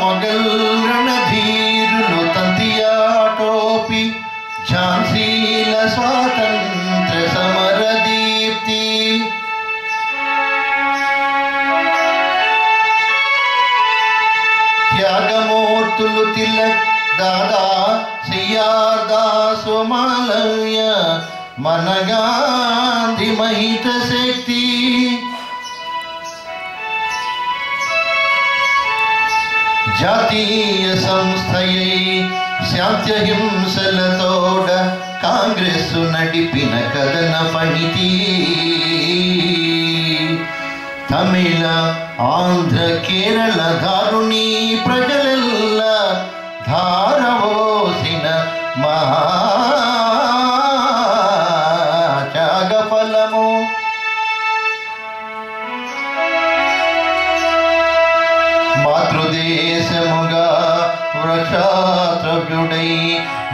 మొగల్ రణధీరులు తంతియాటోపి ఝాన్సీల స్వాతంత్ర సమర దీప్తి త్యాగమూర్తులు తిలక్ దాదా సిఆర్ దాసు మాలవ్య మన గాంధీ మహిత శక్తి జాతీయ సంస్థయై శాంత్యహింసలతోడ కాంగ్రెస్ నడిపిన కథన పణితి తమిళ ఆంధ్ర కేరళ దారుణి ప్రజలెల్ల ధారవోసిన మహాత్యాగ ఫలము మాతృదేశముగా వృక్షాత్రవ్యుడై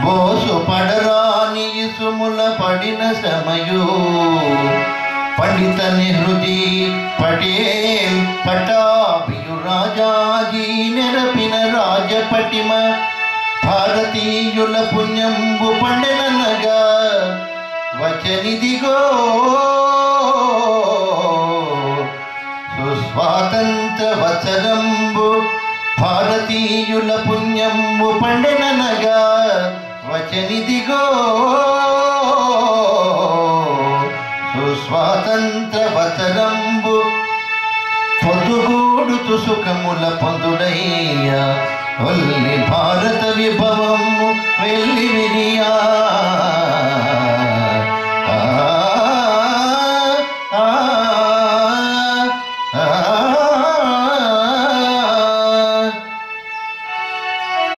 బోసు పడరాని ఇసుముల పడిన సమయు పండిత నెహ్రుజీ పటేల్ పటాభియు రాజాజీ నెరపిన రాజపటిమ భారతీయుల పుణ్యంబు పండెననగా వచనిదిగో సుస్వాతంత్ర వచనంబు భారతీయుల పుణ్యంబు పండెననగా వచనిదిగో సుస్వాతంత్ర వచనంబు పొదుగూడుతు సుఖముల పొందుడయ్య ఒల్లి భారత విభవం